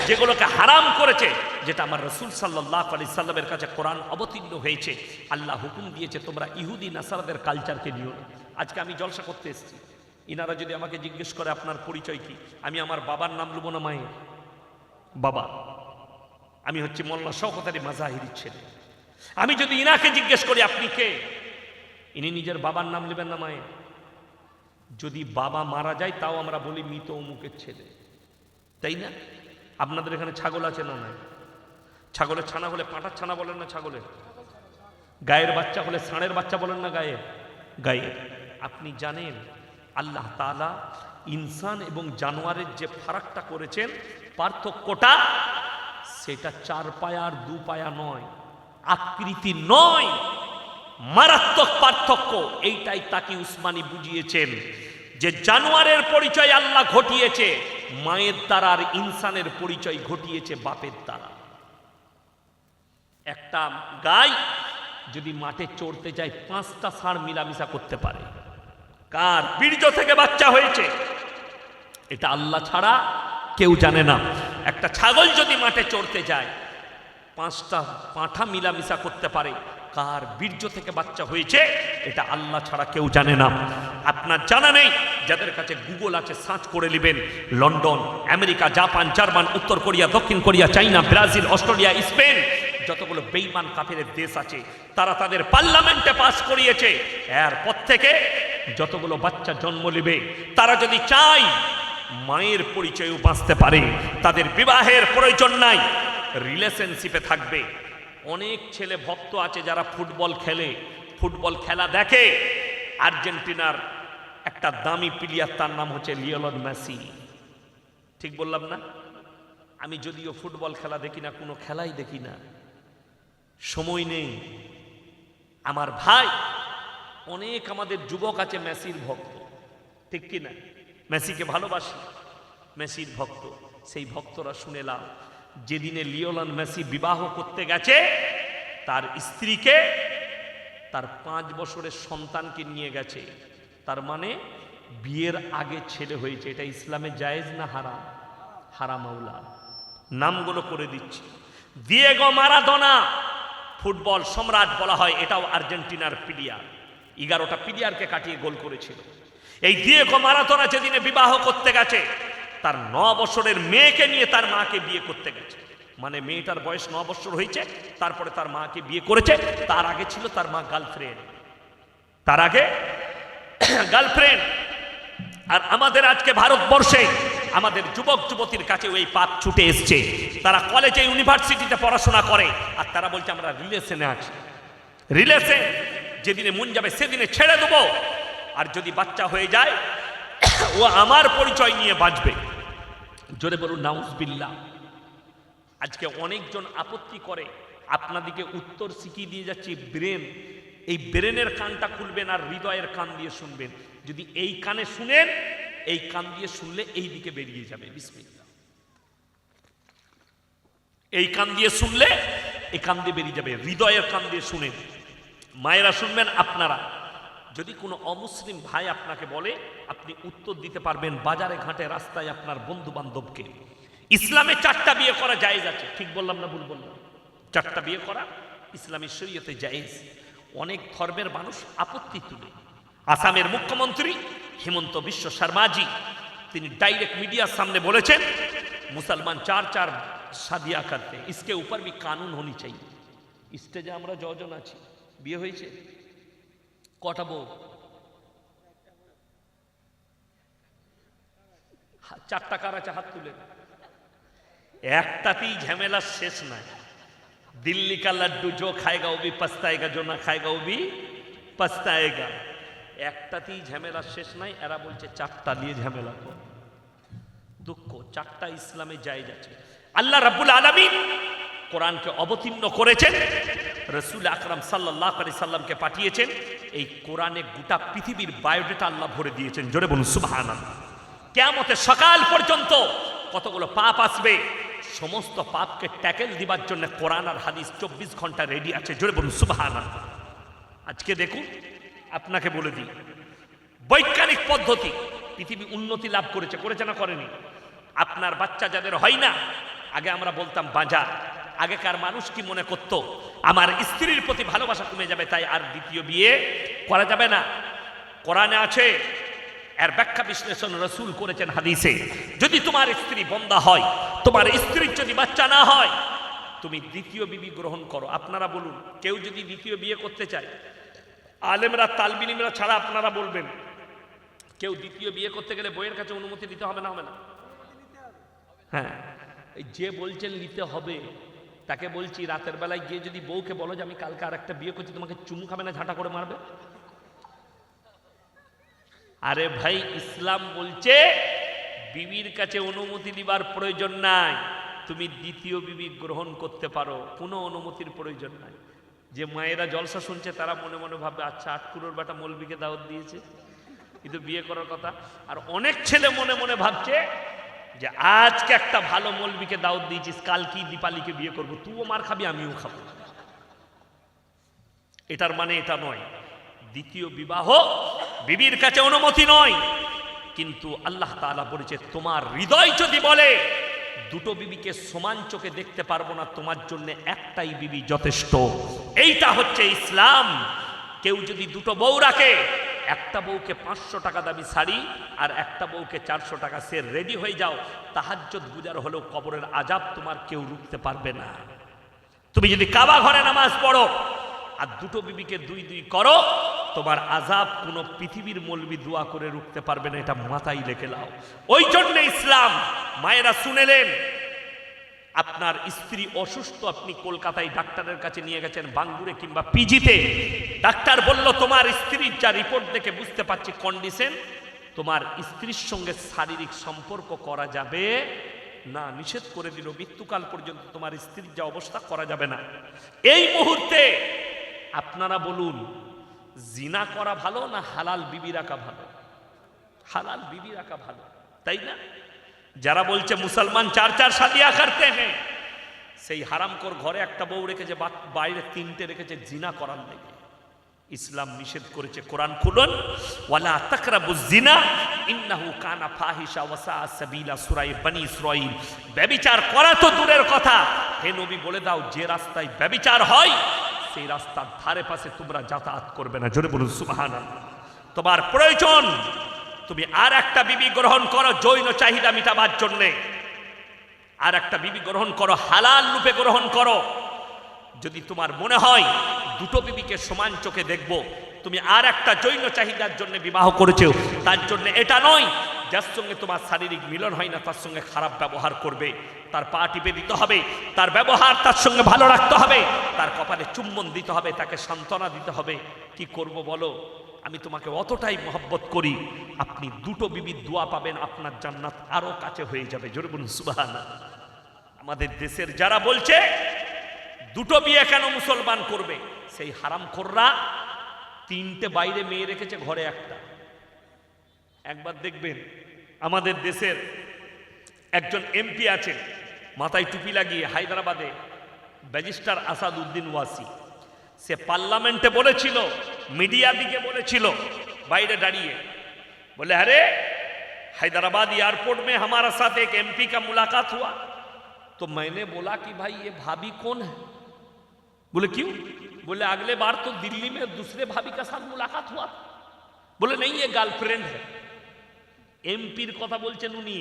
[SPEAKER 1] যেগুলোকে হারাম করেছে, যেটা আমার রাসূল সাল্লাল্লাহু আলাইহি সাল্লামের কাছে কোরআন অবতীর্ণ হয়েছে, আল্লাহ হুকুম দিয়েছে তোমরা ইহুদি নাসারাদের কালচারকে নিও না। আজকে আমি জলসা করতে এসেছি, ইনারা যদি আমাকে জিজ্ঞেস করে আপনার পরিচয় কি, আমি আমার বাবার নাম নেব না মায়ের? বাবা, আমি হচ্ছে মোল্লা শওকত আলী মাজাহিরির ছেলে। আমি যদি ইনাকে জিজ্ঞেস করি আপনি কে, ইনি নিজের বাবার নাম নেবেন না মায়ের? যদি বাবা মারা যায় তাও আমরা বলি মৃত অমুকের ছেলে, তাই না? আপনাদের এখানে ছাগল আছে না নাই? ছাগলের ছানা হলে পাঁঠার ছানা বলেন না ছাগলের? গায়ের বাচ্চা হলে ষাঁড়ের বাচ্চা বলেন না গায়ের? গায়ের। আপনি জানেন আল্লাহ তাআলা ইনসান এবং জানোয়ারের যে ফারাকটা করেছেন, পার্থক্যটা সেটা 4 পায়া আর 2 পায়া নয়, আকৃতি নয়, মারাত্মক পার্থক্য। এইটাই তাকি উসমানী বুঝিয়েছেন যে জানোয়ারের পরিচয় আল্লাহ ঘটিয়েছে মায়ের দ্বারা, আর ইনসানের পরিচয় ঘটিয়েছে বাপের দ্বারা। একটা গাই যদি মাঠে চড়তে যায় 5টা ষাঁড় মিলামিশা করতে পারে। কার বীর্য থেকে বাচ্চা হয়েছে এটা আল্লাহ ছাড়া কেউ জানে না। একটা ছাগল যদি মাঠে চড়তে যায় 5টা পাঁঠা মিলামিশা করতে পারে, কার বীর্য থেকে বাচ্চা হয়েছে এটা আল্লাহ ছাড়া কেউ জানে না। আপনার জানা নেই? যাদের কাছে গুগল আছে সার্চ করে নেবেন, লন্ডন, আমেরিকা, জাপান, জার্মান, উত্তর কোরিয়া, দক্ষিণ কোরিয়া, চাইনা, ব্রাজিল, অস্ট্রেলিয়া, স্পেন, যতগুলো বেঈমান কাফেরের দেশ আছে তারা তাদের পার্লামেন্টে পাস করিয়েছে, এরপর থেকে যতগুলো বাচ্চা জন্ম নেবে তারা যদি চায় মায়ের পরিচয়ও বাঁচতে পারে, তাদের বিবাহের প্রয়োজন নাই, রিলেশনশিপে থাকবে। অনেক ছেলে ভক্ত আছে যারা ফুটবল খেলে, ফুটবল খেলা দেখে। আর্জেন্টিনার একটা দামি প্লেয়ার, তার নাম হচ্ছে লিওনেল মেসি। ঠিক বললাম না? আমি যদিও ফুটবল খেলা দেখি না, কোনো খেলাই দেখি না, সময় নেই। আমার ভাই অনেক আমাদের যুবক আছে মেসির ভক্ত, ঠিক কি না? মেসিকে ভালোবাসি, মেসির ভক্ত। সেই ভক্তরা শুনেলাম যেদিনে লিওনেল মেসি বিবাহ করতে গেছে তার স্ত্রীকে, তার 5 বছরের সন্তানকে নিয়ে গেছে। তার মানে বিয়ের আগে ছেলে হয়েছে। এটা ইসলামে জায়েজ না হারাম? হারাম আউলা। নামগুলো করে দিচ্ছি। দিয়েগো মারাদোনা, ফুটবল সম্রাট বলা হয়, এটাও আর্জেন্টিনার প্লেয়ার। 11টা প্লেয়ারকে কাটিয়ে গোল করেছিল। এই দিয়েগো মারাদোনা যেদিনে বিবাহ করতে গেছে তার 9 বছরের মেয়েকে নিয়ে তার মাকে বিয়ে করতে গেছে। মানে মেয়েটার বয়স 9 বছর হয়েছে, তারপরে তার মাকে বিয়ে করেছে। তার আগে ছিল তার মা গার্লফ্রেন্ড, তার আগে গার্লফ্রেন্ড। আর আমাদের আজকে ভারতবর্ষে আমাদের যুবক যুবতীর কাছে ওই পাপ ছুটে এসছে। তারা কলেজে ইউনিভার্সিটিতে পড়াশোনা করে আর তারা বলছে আমরা রিলেশনে আছি। রিলেশন যেদিনে মন যাবে সেদিনে ছেড়ে দেবো। আর যদি বাচ্চা হয়ে যায় ও আমার পরিচয় নিয়ে বাঁচবে। জোরে বলুন নাউজুবিল্লাহ। আজকে অনেকজন আপত্তি করে, আপনাদিকে উত্তর শিখিয়ে দিয়ে যাচ্ছি। ব্রেন, এই ব্রেনের কানটা খুলবেন আর হৃদয়ের কান দিয়ে শুনবেন। যদি এই কানে শুনেন, এই কান দিয়ে শুনলে এই দিকে বেরিয়ে যাবে। বিসমিল্লাহ। এই কান দিয়ে শুনলে এই কান দিয়ে বেরিয়ে যাবে, হৃদয়ের কান দিয়ে শুনেন। মায়েরা শুনবেন। আপনারা যদি কোনো অমুসলিম ভাই আপনাকে বলে, আপনি উত্তর দিতে পারবেন বাজারে ঘাটে রাস্তায় আপনার বন্ধু বান্ধবকে। ইসলামে 4টা বিয়ে করা জায়েজ আছে। ঠিক বললাম না ভুল বললাম? 4টা বিয়ে করা ইসলামী শরীয়তে জায়েজ। অনেক ধর্মের মানুষ আপত্তি তুলে। আসামের মুখ্যমন্ত্রী হিমন্ত বিশ্ব শর্মাজি তিনি ডাইরেক্ট মিডিয়ার সামনে বলেছেন মুসলমান 4 শাদিয়া করতে, इसके ऊपर भी कानून होनी चाहिए। স্টেজে আমরা যজন আছি, বিয়ে হয়েছে কটা বউ? 4টা কার আছে? হাত তুলে। একটাতেই ঝামেলা শেষ নাই। দিল্লি কা লাড্ডু जो खाएगा वो भी पछताएगा, जो ना खाएगा वो भी पछताएगा। একটাতেই ঝামেলা শেষ নাই। এরা বলছে 4টা নিয়ে ঝামেলা কর। দুঃখ, 4টা ইসলামে জায়েজ আছে। আল্লাহ রাব্বুল আলামিন কোরআনকে অবতীর্ণ করেছেন, রাসূল আকরাম সাল্লাল্লাহু আলাইহি সাল্লামকে পাঠিয়েছেন। এই কোরআনে গোটা পৃথিবীর বায়োডাটা আল্লাহ ভরে দিয়েছেন। জোরে বলুন সুবহানাল্লাহ। কিয়ামতের সকাল পর্যন্ত কতগুলো পাপ আসবে, সমস্ত পাপকে ট্যাকেল দিবার জন্য কোরআন আর হাদিস 24 ঘন্টা রেডি আছে। জোরে বলুন সুবহানাল্লাহ। আজকে দেখুন, আপনাকে বলে দিই, বৈজ্ঞানিক পদ্ধতি পৃথিবী উন্নতি লাভ করেছে, করেছে না করেনি? আপনার বাচ্চা যাদের হয় না, আগে আমরা বলতাম বাঁজা। আগেকার মানুষ কি মনে করত? আমার স্ত্রীর প্রতি ভালোবাসা কমে যাবে, তাই আর দ্বিতীয় বিয়ে করা যাবে না। কোরআনে আছে, এর ব্যাখ্যা বিশ্লেষণ রাসূল করেছেন হাদিসে। যদি তোমার স্ত্রী বন্দা হয়, তোমার স্ত্রীর যদি বাচ্চা না হয়, তুমি দ্বিতীয় বিবি গ্রহণ করো। আপনারা বলুন, কেউ যদি দ্বিতীয় বিয়ে করতে চায়, আলেমরা তালবিন ইলমরা ছাড়া আপনারা বলবেন, কেউ দ্বিতীয় বিয়ে করতে গেলে বইয়ের কাছে অনুমতি দিতে হবে না? হবে না? হ্যাঁ, যে বলছেন নিতে হবে তাকে বলছি, রাতের বেলায় গিয়ে যদি বউকে বলো যে আমি কালকে আর একটা বিয়ে করছি, তোমাকে চুমু খাবে না ঝাঁটা করে মারবে? আরে ভাই, ইসলাম বলছে বিবির কাছে অনুমতি দিবার প্রয়োজন নাই, তুমি দ্বিতীয় বিবি গ্রহণ করতে পারো, কোনো অনুমতির প্রয়োজন নাই। যে মায়েরা জলসা শুনছে তারা মনে মনে ভাবে, আচ্ছা 8 কুড়োর বেটা মৌলবীকে দাওয়াত দিয়েছে, কিন্তু বিয়ে করার কথা। আর অনেক ছেলে মনে মনে ভাবছে যে আজকে একটা ভালো মৌলবীকে দাওয়াত দিয়েছিস, কাল কি দীপালিকে বিয়ে করবো, তুইও মার খাবি আমিও খাবো। এটার মানে এটা নয়, দ্বিতীয় বিবাহ বিবির কাছে অনুমতি নয়। কিন্তু আল্লাহ তাআলা বলেছে, তোমার হৃদয় যদি বলে দুটো বিবিকে সমান চোখে দেখতে পারবো না, তোমার জন্য একটাই বিবি যথেষ্ট। এইটা হচ্ছে ইসলাম। কেউ যদি দুটো বউ রাখে, একটা বউকে 500 টাকা দামি শাড়ি আর একটা বউকে 400 টাকা, সে রেডি হয়ে যাও, তাহাজ্জুদ গুজার হলেও কবরের আযাব তোমার কেউ রুখতে পারবে না। তুমি যদি কাবা ঘরে নামাজ পড়ো আর দুটো বিবিকে দুই দুই করো, তোমার আযাব কোনো পৃথিবীর মৌলবি দোয়া করে রুখতে পারবে না, এটা মাথায় লেখে লাও। ওই জন্য ইসলাম, মায়েরা শুনেলেন, আপনার স্ত্রী অসুস্থ, আপনি কলকাতায় ডাক্তারের কাছে নিয়ে গেছেন, বাঙ্গুরে কিংবা পিজিতে, ডাক্তার বলল তোমার স্ত্রীর যা রিপোর্ট দেখে বুঝতে পারছি কন্ডিশন, তোমার স্ত্রীর সঙ্গে শারীরিক সম্পর্ক করা যাবে না, নিষেধ করে দিল, মৃত্যুকাল পর্যন্ত তোমার স্ত্রীর যা অবস্থা করা যাবে না। এই মুহূর্তে আপনারা বলুন, জিনা করা ভালো না হালাল বিবি রাখা ভালো? হালাল বিবি রাখা ভালো, তাই না? যারা বলছে মুসলমান 4 শাদিয়া করতে হ্যাঁ, সেই হারামখোর ঘরে একটা বউ রেখেছে, বাইরে 3টে রেখেছে জিনা করার লেগে। ইসলাম নিষেধ করেছে, কোরআন খুলুন, ওয়ালা তাকরাবুজ জিনা ইন্নাহু কানা ফাহিশা ওয়া সাআ সাবিলা, সূরা বনী ইসরাঈল। ব্যভিচার করা তো দূরের কথা, হে নবী বলে দাও যে রাস্তায় ব্যভিচার হয় সেই রাস্তার ধারে পাশে তোমরা যাতায়াত করবে না। জোরে বলুন সুবহানাল্লাহ। তোমার প্রয়োজন তুমি আর একটা বিবি গ্রহণ করো যৌন চাহিদা মিটাবার জন্য, আর একটা বিবি গ্রহণ করো, হালাল রূপে গ্রহণ করো। যদি তোমার মনে হয় দুটো বিবিকে সমান চোখে দেখব, তুমি আর একটা যৌন চাহিদার জন্য বিবাহ করেছো, তার জন্য এটা নয় যার সঙ্গে তোমার শারীরিক মিলন হয় না তার সঙ্গে খারাপ ব্যবহার করবে, তার পা টিপে দিতে হবে, তার ব্যবহার তার সঙ্গে ভালো রাখতে হবে, তার কপালে চুম্বন দিতে হবে, তাকে সান্ত্বনা দিতে হবে। কি করব বলো? আমি তোমাকে অতটাই মহব্বত করি, আপনি দুটো বিবির দোয়া পাবেন, আপনার জান্নাত আরো কাছে হয়ে যাবে। জোরে বলুন সুবহানাল্লাহ। আমাদের দেশের যারা বলছে দুটো বিয়ে কেন মুসলমান করবে, সেই হারামখোররা 3টে বাইরে মেয়ে রেখেছে, ঘরে একটা। একবার দেখবেন আমাদের দেশের একজন এমপি আছে, মাথায় টুপি লাগিয়ে, হায়দ্রাবাদে, ব্যারিস্টার আসাদউদ্দিন ওয়াসি। সে পার্লামেন্টে বলেছিল, मीडिया दिखे बोलेছিল, বাইরে দাঁড়িয়ে बोले अरे हैदराबाद एयरपोर्ट में हमारा साथ एक एमपी का मुलाकात हुआ, तो मैंने बोला कि भाई ये भाभी कौन है? बोले क्यों? बोले अगले बार तो दिल्ली में दूसरे भाभी का साथ मुलाकात हुआ। बोले नहीं ये गर्लफ्रेंड है। एमपीर कथा बोलছেন উনি,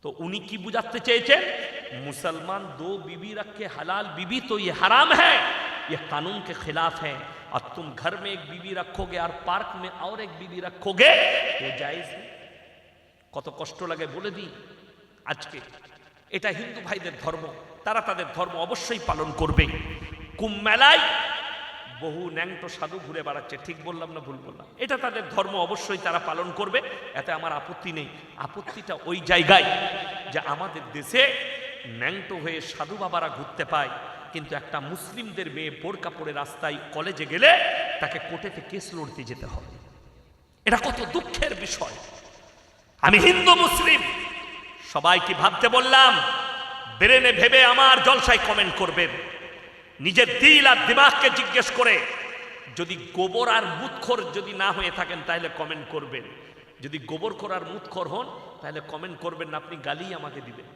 [SPEAKER 1] तो उन्हीं की बुझाते চেয়েছেন मुसलमान 2 बीवी रख के हलाल बीवी तो ये हराम है, ये कानून के खिलाफ है। और तुम घर में एक बीवी रखोगे और पार्क में और एक बीवी रखोगे, ये जायज है। কত কষ্ট লাগে বলে দিই। আজকে এটা হিন্দু ভাইদের ধর্ম, তারা তাদের ধর্ম অবশ্যই পালন করবে। কুম্ভ মেলায় বহু ন্যাংটো সাধু ঘুরে বেড়াচ্ছে, ঠিক বললাম না ভুল বললাম? এটা তাদের ধর্ম, অবশ্যই তারা পালন করবে, এতে আমার আপত্তি নেই। আপত্তিটা ওই জায়গায় যে আমাদের দেশে ন্যাংটো হয়ে সাধু বাবারা ঘুরতে পায়, কিন্তু একটা মুসলিমদের মেয়ে বোরকা পরে রাস্তায় কলেজে গেলে তাকে কোর্টেতে কেস লড়তে যেতে হবে। এটা কত দুঃখের বিষয়। আমি হিন্দু মুসলিম সবাইকে ভাবতে বললাম, ব্রেনে ভেবে আমার জলসায় কমেন্ট করবেন, নিজের দিল আর দিমাগকে জিজ্ঞেস করে। যদি গোবর আর মুতখোর যদি না হয়ে থাকেন তাহলে কমেন্ট করবেন, যদি গোবরখোর আর মুতখোর হন তাহলে কমেন্ট করবেন না, আপনি গালি আমাকে দিবেন।